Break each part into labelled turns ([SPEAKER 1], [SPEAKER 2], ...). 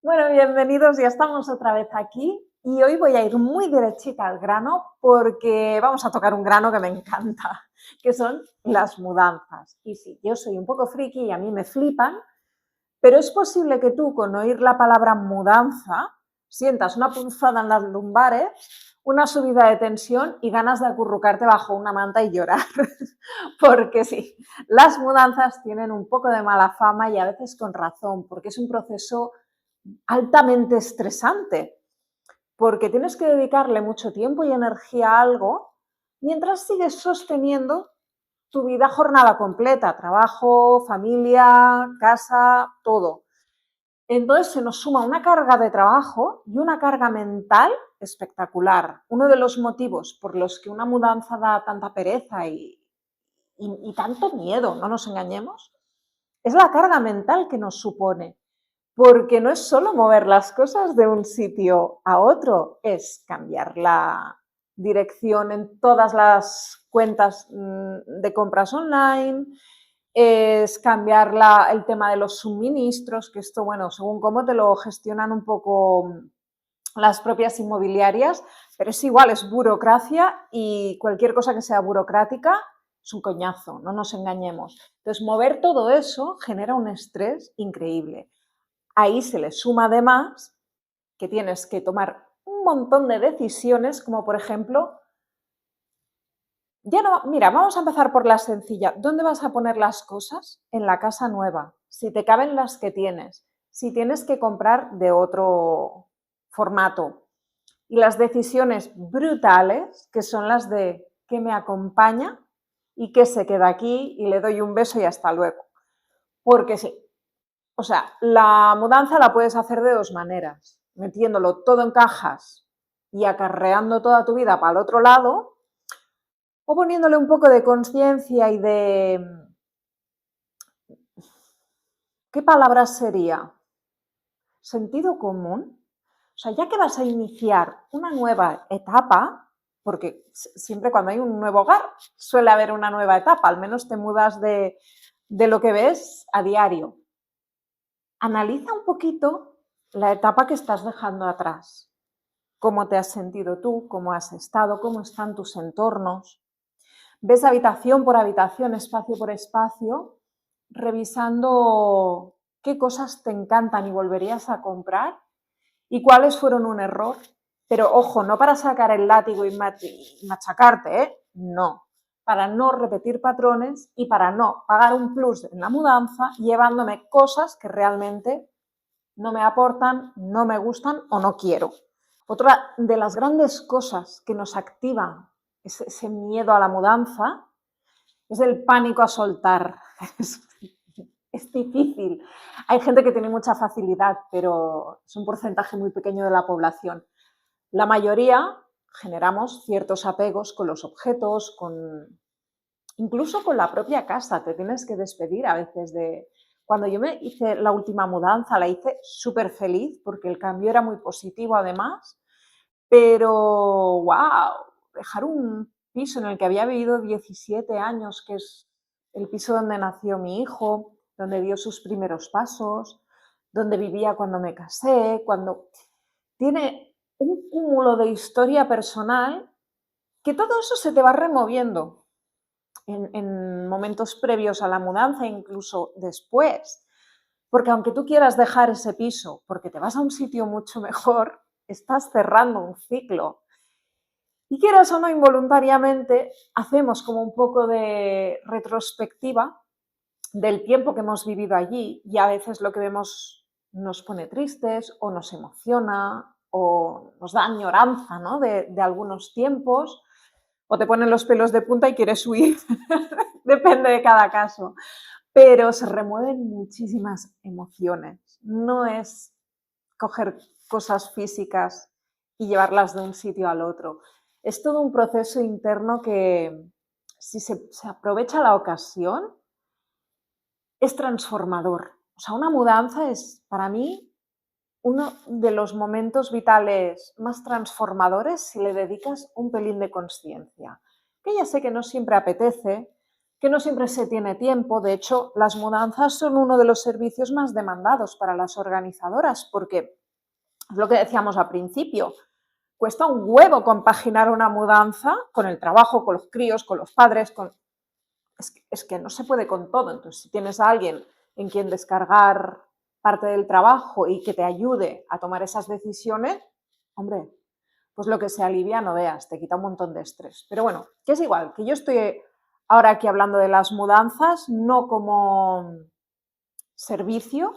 [SPEAKER 1] Bueno, bienvenidos, ya estamos otra vez aquí y hoy voy a ir muy derechita al grano porque vamos a tocar un grano que me encanta, que son las mudanzas. Y sí, yo soy un poco friki y a mí me flipan, pero es posible que tú con oír la palabra mudanza sientas una punzada en las lumbares, una subida de tensión y ganas de acurrucarte bajo una manta y llorar. Porque sí, las mudanzas tienen un poco de mala fama y a veces con razón, porque es un proceso altamente estresante, porque tienes que dedicarle mucho tiempo y energía a algo mientras sigues sosteniendo tu vida jornada completa, trabajo, familia, casa, todo. Entonces se nos suma una carga de trabajo y una carga mental espectacular. Uno de los motivos por los que una mudanza da tanta pereza y tanto miedo, no nos engañemos, es la carga mental que nos supone. Porque no es solo mover las cosas de un sitio a otro, es cambiar la dirección en todas las cuentas de compras online, es cambiar el tema de los suministros, que esto, bueno, según cómo te lo gestionan un poco las propias inmobiliarias, pero es igual, es burocracia y cualquier cosa que sea burocrática es un coñazo, no nos engañemos. Entonces, mover todo eso genera un estrés increíble. Ahí se le suma además que tienes que tomar un montón de decisiones, como por ejemplo, ya no, mira, vamos a empezar por la sencilla. ¿Dónde vas a poner las cosas en la casa nueva? Si te caben las que tienes, si tienes que comprar de otro formato. Y las decisiones brutales, que son las de qué me acompaña y qué se queda aquí y le doy un beso y hasta luego. Porque sí, o sea, la mudanza la puedes hacer de dos maneras, metiéndolo todo en cajas y acarreando toda tu vida para el otro lado, o poniéndole un poco de conciencia y de... ¿Qué palabra sería? Sentido común. O sea, ya que vas a iniciar una nueva etapa, porque siempre cuando hay un nuevo hogar suele haber una nueva etapa, al menos te mudas de lo que ves a diario. Analiza un poquito la etapa que estás dejando atrás. Cómo te has sentido tú, cómo has estado, cómo están tus entornos. Ves habitación por habitación, espacio por espacio, revisando qué cosas te encantan y volverías a comprar y cuáles fueron un error. Pero ojo, no para sacar el látigo y machacarte, ¿eh? No, para no repetir patrones y para no pagar un plus en la mudanza llevándome cosas que realmente no me aportan, no me gustan o no quiero. Otra de las grandes cosas que nos activa ese miedo a la mudanza es el pánico a soltar. Es difícil. Hay gente que tiene mucha facilidad, pero es un porcentaje muy pequeño de la población. La mayoría generamos ciertos apegos con los objetos, incluso con la propia casa. Te tienes que despedir a veces de... Cuando yo me hice la última mudanza, la hice súper feliz porque el cambio era muy positivo además, pero wow, dejar un piso en el que había vivido 17 años, que es el piso donde nació mi hijo, donde dio sus primeros pasos, donde vivía cuando me casé, cuando tiene un cúmulo de historia personal, que todo eso se te va removiendo en momentos previos a la mudanza, incluso después. Porque aunque tú quieras dejar ese piso porque te vas a un sitio mucho mejor, estás cerrando un ciclo. Y quieras o no, involuntariamente, hacemos como un poco de retrospectiva del tiempo que hemos vivido allí y a veces lo que vemos nos pone tristes o nos emociona o nos da añoranza, ¿no? de algunos tiempos o te ponen los pelos de punta y quieres huir, depende de cada caso. Pero se remueven muchísimas emociones. No es coger cosas físicas y llevarlas de un sitio al otro. Es todo un proceso interno que, si se aprovecha la ocasión, es transformador. O sea, una mudanza es, para mí, uno de los momentos vitales más transformadores si le dedicas un pelín de consciencia. Que ya sé que no siempre apetece, que no siempre se tiene tiempo. De hecho, las mudanzas son uno de los servicios más demandados para las organizadoras, porque es lo que decíamos al principio, cuesta un huevo compaginar una mudanza con el trabajo, con los críos, con los padres, es que no se puede con todo. Entonces, si tienes a alguien en quien descargar parte del trabajo y que te ayude a tomar esas decisiones, hombre, pues lo que se alivia no veas, te quita un montón de estrés. Pero bueno, que es igual, que yo estoy ahora aquí hablando de las mudanzas, no como servicio,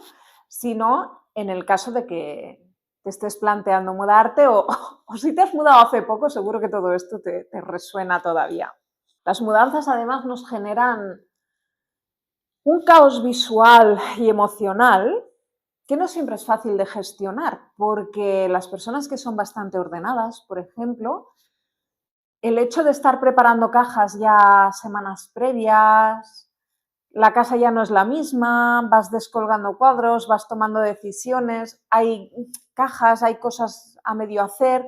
[SPEAKER 1] sino en el caso de que te estés planteando mudarte o si te has mudado hace poco, seguro que todo esto te resuena todavía. Las mudanzas además nos generan un caos visual y emocional que no siempre es fácil de gestionar, porque las personas que son bastante ordenadas, por ejemplo, el hecho de estar preparando cajas ya semanas previas, la casa ya no es la misma, vas descolgando cuadros, vas tomando decisiones, hay cajas, hay cosas a medio hacer,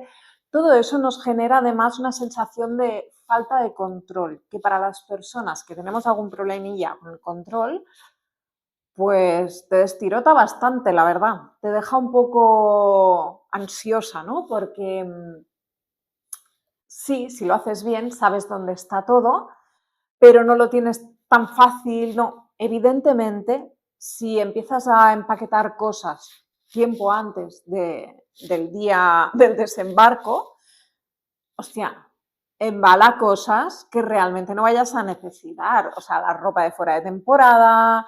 [SPEAKER 1] todo eso nos genera además una sensación de falta de control, que para las personas que tenemos algún problemilla con el control, pues te destirota bastante, la verdad. Te deja un poco ansiosa, ¿no? Porque sí, si lo haces bien, sabes dónde está todo, pero no lo tienes tan fácil, no. Evidentemente, si empiezas a empaquetar cosas tiempo antes del día del desembarco, hostia, embala cosas que realmente no vayas a necesitar. O sea, la ropa de fuera de temporada,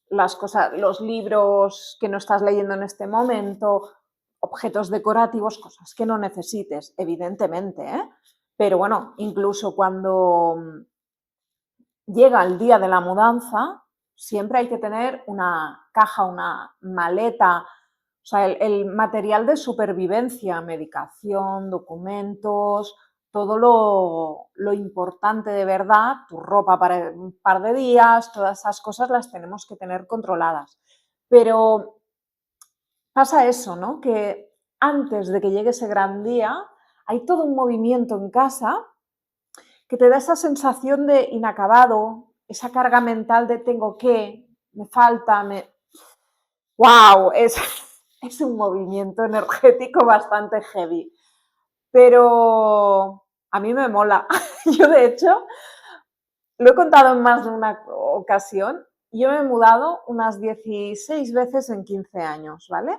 [SPEAKER 1] las cosas, los libros que no estás leyendo en este momento, objetos decorativos, cosas que no necesites, evidentemente, ¿eh? Pero bueno, incluso cuando llega el día de la mudanza, siempre hay que tener una caja, una maleta, o sea, el material de supervivencia, medicación, documentos, todo lo importante de verdad, tu ropa para un par de días, todas esas cosas las tenemos que tener controladas. Pero pasa eso, ¿no? Que antes de que llegue ese gran día, hay todo un movimiento en casa que te da esa sensación de inacabado, esa carga mental de tengo que, me falta, ¡Wow! Es un movimiento energético bastante heavy, pero a mí me mola. Yo, de hecho, lo he contado en más de una ocasión, yo me he mudado unas 16 veces en 15 años, ¿vale?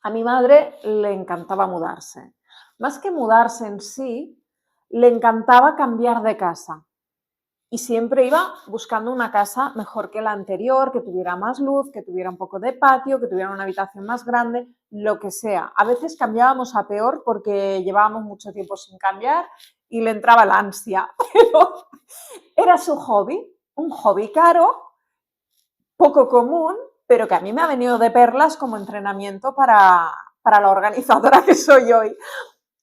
[SPEAKER 1] A mi madre le encantaba mudarse. Más que mudarse en sí, le encantaba cambiar de casa. Y siempre iba buscando una casa mejor que la anterior, que tuviera más luz, que tuviera un poco de patio, que tuviera una habitación más grande, lo que sea. A veces cambiábamos a peor porque llevábamos mucho tiempo sin cambiar y le entraba la ansia, pero era su hobby, un hobby caro, poco común, pero que a mí me ha venido de perlas como entrenamiento para la organizadora que soy hoy.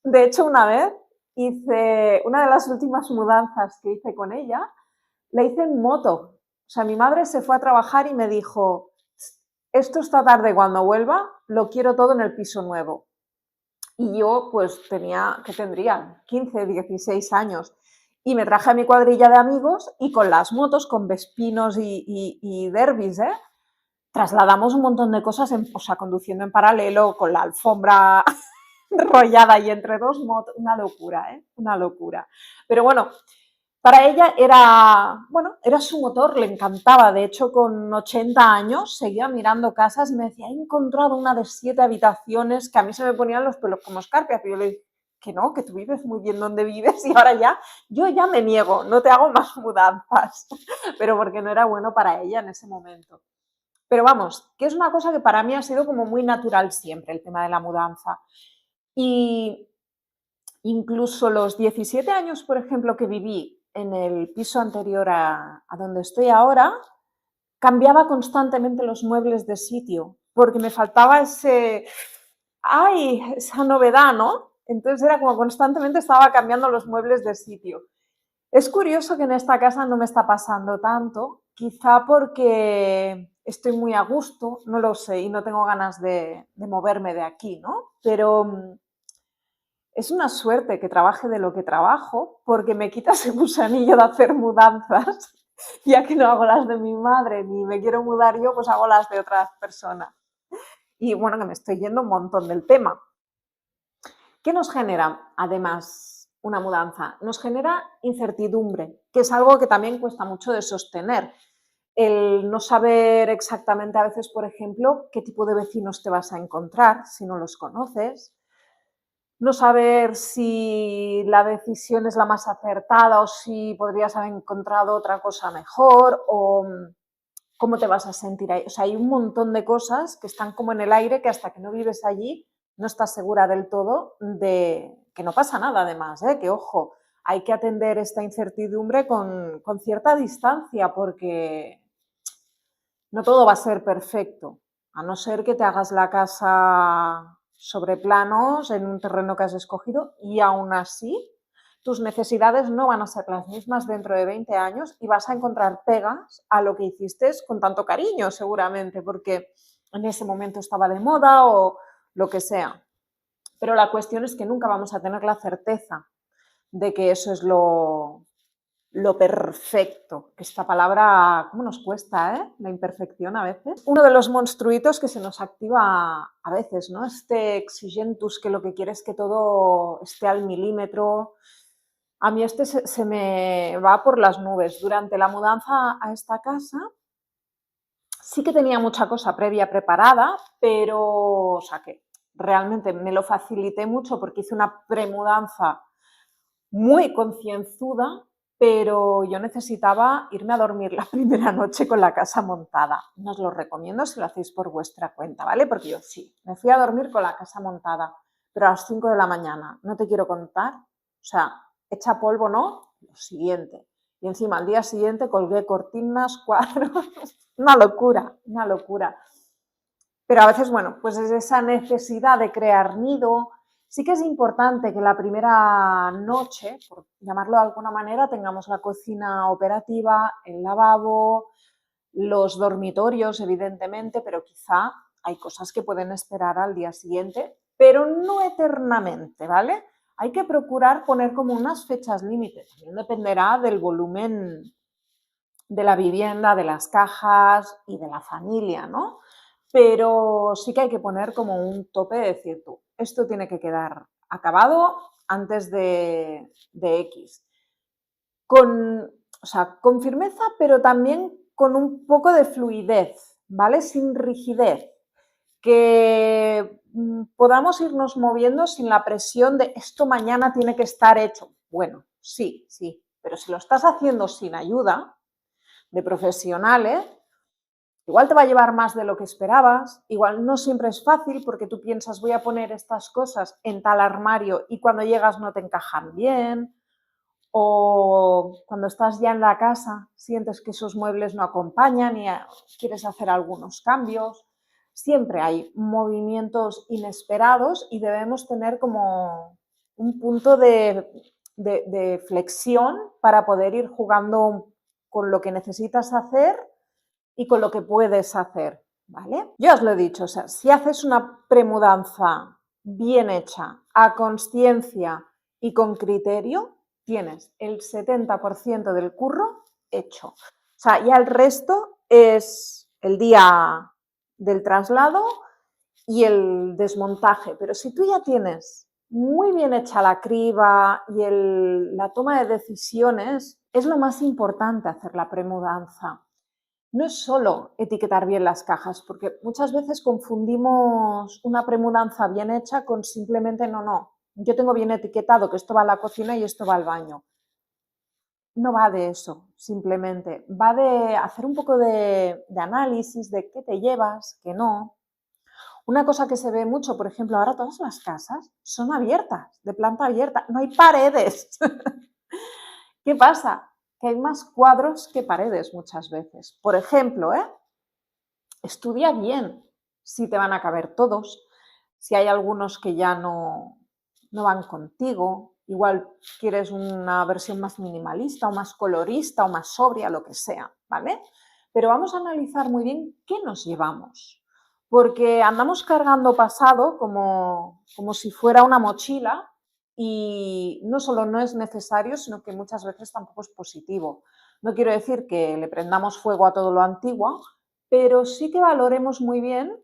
[SPEAKER 1] De hecho, una vez hice una de las últimas mudanzas que hice con ella, la hice en moto. O sea, mi madre se fue a trabajar y me dijo, esto esta tarde cuando vuelva, lo quiero todo en el piso nuevo. Y yo pues ¿qué tendría? 15, 16 años. Y me traje a mi cuadrilla de amigos y con las motos, con Vespinos y Derbys, trasladamos un montón de cosas, o sea, conduciendo en paralelo, con la alfombra enrollada y entre dos motos, una locura, ¿eh? Una locura. Pero bueno, para ella era su motor, le encantaba. De hecho, con 80 años seguía mirando casas y me decía, he encontrado una de 7 habitaciones, que a mí se me ponían los pelos como escarpias. Pero yo le dije, que no, que tú vives muy bien donde vives y ahora yo ya me niego, no te hago más mudanzas. Pero porque no era bueno para ella en ese momento. Pero vamos, que es una cosa que para mí ha sido como muy natural siempre, el tema de la mudanza. Y incluso los 17 años, por ejemplo, que viví en el piso anterior a donde estoy ahora, cambiaba constantemente los muebles de sitio, porque me faltaba esa novedad, ¿no? Entonces era como constantemente estaba cambiando los muebles de sitio. Es curioso que en esta casa no me está pasando tanto, quizá porque estoy muy a gusto, no lo sé, y no tengo ganas de moverme de aquí, ¿no? Pero es una suerte que trabaje de lo que trabajo, porque me quita ese gusanillo de hacer mudanzas, ya que no hago las de mi madre ni me quiero mudar yo, pues hago las de otras personas. Y bueno, que me estoy yendo un montón del tema. ¿Qué nos genera, además, una mudanza? Nos genera incertidumbre, que es algo que también cuesta mucho de sostener. El no saber exactamente a veces, por ejemplo, qué tipo de vecinos te vas a encontrar si no los conoces, no saber si la decisión es la más acertada o si podrías haber encontrado otra cosa mejor o cómo te vas a sentir ahí. O sea, hay un montón de cosas que están como en el aire que hasta que no vives allí no estás segura del todo de que no pasa nada además, que ojo, hay que atender esta incertidumbre con cierta distancia porque no todo va a ser perfecto, a no ser que te hagas la casa sobre planos en un terreno que has escogido y aún así tus necesidades no van a ser las mismas dentro de 20 años y vas a encontrar pegas a lo que hiciste con tanto cariño seguramente porque en ese momento estaba de moda o lo que sea. Pero la cuestión es que nunca vamos a tener la certeza de que eso es lo perfecto, que esta palabra, ¿cómo nos cuesta, la imperfección a veces? Uno de los monstruitos que se nos activa a veces, ¿no? Este exigentus, que lo que quiere es que todo esté al milímetro. A mí este se me va por las nubes. Durante la mudanza a esta casa sí que tenía mucha cosa previa preparada, pero, o sea, que realmente me lo facilité mucho porque hice una premudanza muy concienzuda, pero yo necesitaba irme a dormir la primera noche con la casa montada. No os lo recomiendo si lo hacéis por vuestra cuenta, ¿vale? Porque yo sí, me fui a dormir con la casa montada, pero a las 5 de la mañana, no te quiero contar, o sea, hecha polvo, ¿no? Lo siguiente. Y encima al día siguiente colgué cortinas, cuadros, una locura, una locura. Pero a veces, bueno, pues es esa necesidad de crear nido. Sí que es importante que la primera noche, por llamarlo de alguna manera, tengamos la cocina operativa, el lavabo, los dormitorios, evidentemente, pero quizá hay cosas que pueden esperar al día siguiente, pero no eternamente, ¿vale? Hay que procurar poner como unas fechas límites. También dependerá del volumen de la vivienda, de las cajas y de la familia, ¿no? Pero sí que hay que poner como un tope de decir tú, esto tiene que quedar acabado antes de X. O sea, con firmeza, pero también con un poco de fluidez, ¿vale? Sin rigidez. Que podamos irnos moviendo sin la presión de esto mañana tiene que estar hecho. Bueno, sí, sí, pero si lo estás haciendo sin ayuda de profesionales, igual te va a llevar más de lo que esperabas, igual no siempre es fácil porque tú piensas voy a poner estas cosas en tal armario y cuando llegas no te encajan bien, o cuando estás ya en la casa sientes que esos muebles no acompañan y quieres hacer algunos cambios. Siempre hay movimientos inesperados y debemos tener como un punto de flexión para poder ir jugando con lo que necesitas hacer y con lo que puedes hacer, ¿vale? Yo os lo he dicho, o sea, si haces una premudanza bien hecha, a conciencia y con criterio, tienes el 70% del curro hecho. O sea, ya el resto es el día del traslado y el desmontaje. Pero si tú ya tienes muy bien hecha la criba y la toma de decisiones, es lo más importante hacer la premudanza. No es solo etiquetar bien las cajas, porque muchas veces confundimos una premudanza bien hecha con simplemente no. Yo tengo bien etiquetado que esto va a la cocina y esto va al baño. No va de eso, simplemente. Va de hacer un poco de análisis de qué te llevas, qué no. Una cosa que se ve mucho, por ejemplo, ahora todas las casas son abiertas, de planta abierta, no hay paredes. ¿Qué pasa? Que hay más cuadros que paredes muchas veces. Por ejemplo, estudia bien si te van a caber todos, si hay algunos que ya no van contigo, igual quieres una versión más minimalista o más colorista o más sobria, lo que sea, ¿vale? Pero vamos a analizar muy bien qué nos llevamos, porque andamos cargando pasado como si fuera una mochila y no solo no es necesario, sino que muchas veces tampoco es positivo. No quiero decir que le prendamos fuego a todo lo antiguo, pero sí que valoremos muy bien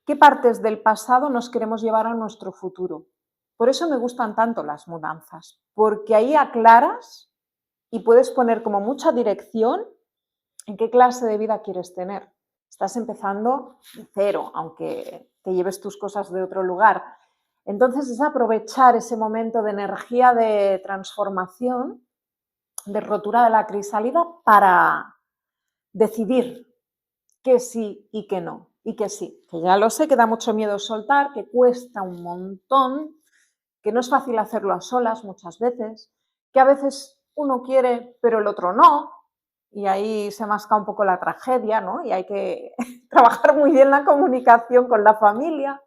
[SPEAKER 1] qué partes del pasado nos queremos llevar a nuestro futuro. Por eso me gustan tanto las mudanzas, porque ahí aclaras y puedes poner como mucha dirección en qué clase de vida quieres tener. Estás empezando de cero, aunque te lleves tus cosas de otro lugar. Entonces es aprovechar ese momento de energía de transformación, de rotura de la crisálida para decidir que sí y que no. Y que sí, que ya lo sé, que da mucho miedo soltar, que cuesta un montón, que no es fácil hacerlo a solas muchas veces, que a veces uno quiere pero el otro no, y ahí se masca un poco la tragedia, ¿no? Y hay que trabajar muy bien la comunicación con la familia,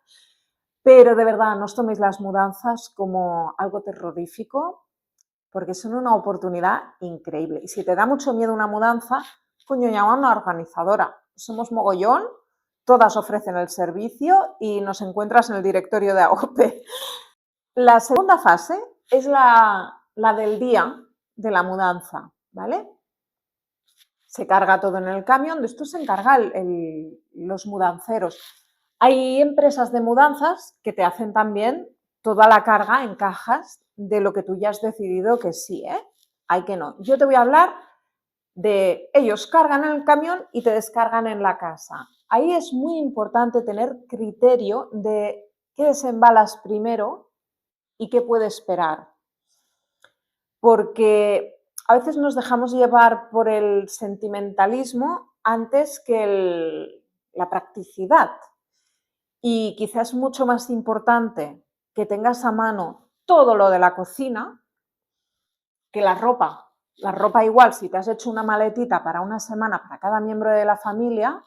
[SPEAKER 1] pero de verdad no os toméis las mudanzas como algo terrorífico, porque son una oportunidad increíble. Y si te da mucho miedo una mudanza, coño, llama a una organizadora. Somos mogollón, todas ofrecen el servicio y nos encuentras en el directorio de AOPE. La segunda fase es la del día de la mudanza, ¿vale? Se carga todo en el camión, de esto se encargan los mudanceros. Hay empresas de mudanzas que te hacen también toda la carga en cajas de lo que tú ya has decidido que sí, ¿eh? Hay que no. Yo te voy a hablar de ellos cargan en el camión y te descargan en la casa. Ahí es muy importante tener criterio de qué desembalas primero y qué puede esperar. Porque a veces nos dejamos llevar por el sentimentalismo antes que la practicidad. Y quizás es mucho más importante que tengas a mano todo lo de la cocina que la ropa. La ropa igual, si te has hecho una maletita para una semana para cada miembro de la familia,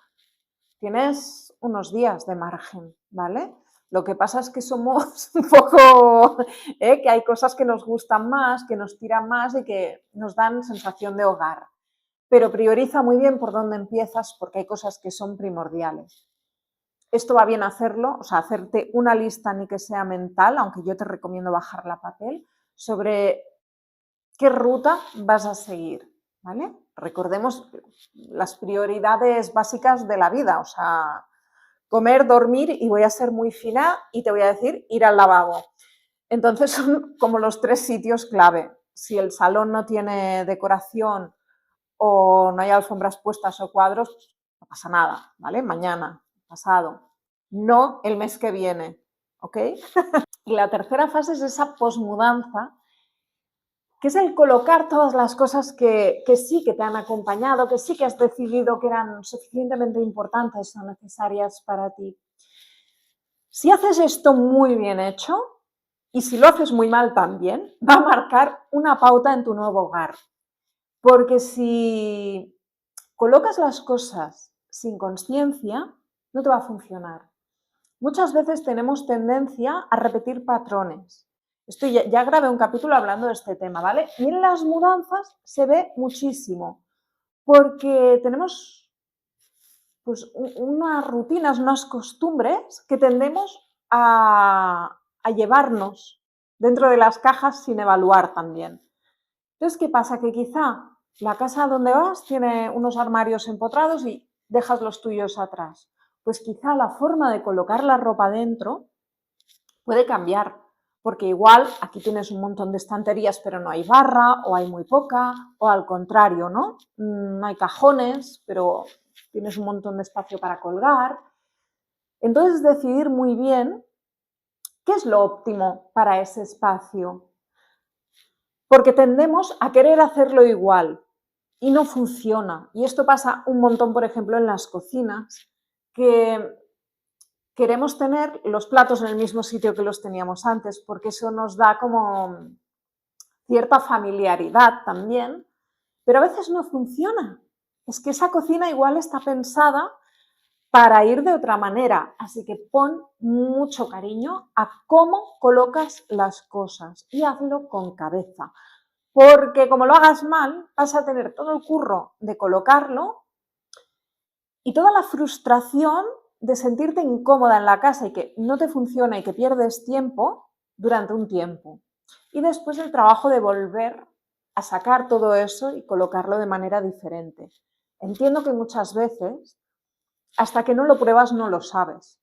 [SPEAKER 1] tienes unos días de margen, ¿vale? Lo que pasa es que somos un poco, que hay cosas que nos gustan más, que nos tiran más y que nos dan sensación de hogar. Pero prioriza muy bien por dónde empiezas porque hay cosas que son primordiales. Esto va bien hacerlo, o sea, hacerte una lista ni que sea mental, aunque yo te recomiendo bajarla a papel, sobre qué ruta vas a seguir, ¿vale? Recordemos las prioridades básicas de la vida, o sea, comer, dormir y voy a ser muy fina y te voy a decir ir al lavabo. Entonces son como los 3 sitios clave. Si el salón no tiene decoración o no hay alfombras puestas o cuadros, no pasa nada, ¿vale? Mañana, pasado, no el mes que viene, ¿ok? Y la tercera fase es esa posmudanza, que es el colocar todas las cosas que sí que te han acompañado, que sí que has decidido que eran suficientemente importantes o necesarias para ti. Si haces esto muy bien hecho, y si lo haces muy mal también, va a marcar una pauta en tu nuevo hogar. Porque si colocas las cosas sin conciencia, no te va a funcionar. Muchas veces tenemos tendencia a repetir patrones. Esto ya grabé un capítulo hablando de este tema, ¿vale? Y en las mudanzas se ve muchísimo, porque tenemos pues, unas rutinas, unas costumbres que tendemos a llevarnos dentro de las cajas sin evaluar también. Entonces, ¿qué pasa? Que quizá la casa donde vas tiene unos armarios empotrados y dejas los tuyos atrás. Pues quizá la forma de colocar la ropa dentro puede cambiar, porque igual aquí tienes un montón de estanterías pero no hay barra, o hay muy poca, o al contrario, ¿no? No hay cajones, pero tienes un montón de espacio para colgar. Entonces, decidir muy bien qué es lo óptimo para ese espacio, porque tendemos a querer hacerlo igual y no funciona. Y esto pasa un montón, por ejemplo, en las cocinas, que queremos tener los platos en el mismo sitio que los teníamos antes, porque eso nos da como cierta familiaridad también, pero a veces no funciona. Es que esa cocina igual está pensada para ir de otra manera, así que pon mucho cariño a cómo colocas las cosas y hazlo con cabeza, porque como lo hagas mal, vas a tener todo el curro de colocarlo y toda la frustración de sentirte incómoda en la casa y que no te funciona y que pierdes tiempo, durante un tiempo. Y después el trabajo de volver a sacar todo eso y colocarlo de manera diferente. Entiendo que muchas veces, hasta que no lo pruebas, no lo sabes.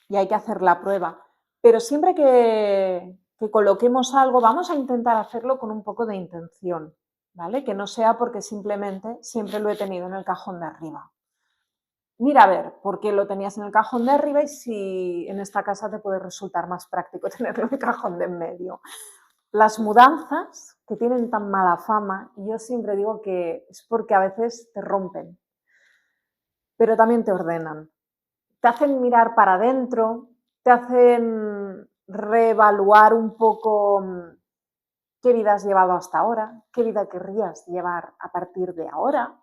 [SPEAKER 1] Y hay que hacer la prueba. Pero siempre que coloquemos algo, vamos a intentar hacerlo con un poco de intención, ¿vale? Que no sea porque simplemente siempre lo he tenido en el cajón de arriba. Mira a ver por qué lo tenías en el cajón de arriba y si en esta casa te puede resultar más práctico tenerlo en el cajón de en medio. Las mudanzas que tienen tan mala fama, yo siempre digo que es porque a veces te rompen, pero también te ordenan. Te hacen mirar para adentro, te hacen reevaluar un poco qué vida has llevado hasta ahora, qué vida querrías llevar a partir de ahora.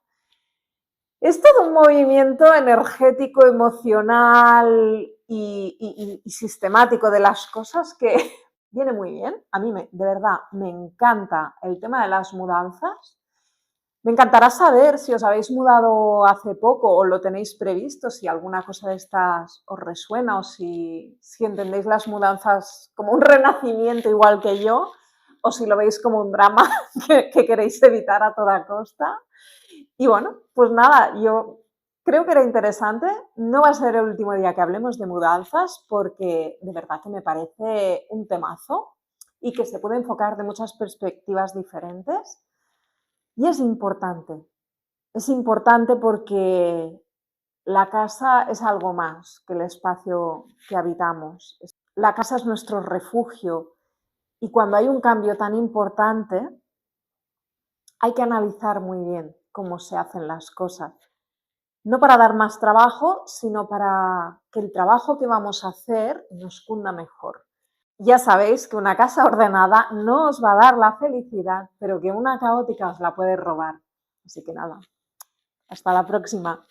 [SPEAKER 1] Es todo un movimiento energético, emocional y sistemático de las cosas que viene muy bien. A mí, de verdad, me encanta el tema de las mudanzas. Me encantará saber si os habéis mudado hace poco o lo tenéis previsto, si alguna cosa de estas os resuena o si entendéis las mudanzas como un renacimiento igual que yo, o si lo veis como un drama que queréis evitar a toda costa. Y bueno, pues nada, yo creo que era interesante. No va a ser el último día que hablemos de mudanzas porque de verdad que me parece un temazo y que se puede enfocar de muchas perspectivas diferentes. Y es importante porque la casa es algo más que el espacio que habitamos. La casa es nuestro refugio y cuando hay un cambio tan importante hay que analizar muy bien cómo se hacen las cosas. No para dar más trabajo, sino para que el trabajo que vamos a hacer nos cunda mejor. Ya sabéis que una casa ordenada no os va a dar la felicidad, pero que una caótica os la puede robar. Así que nada, hasta la próxima.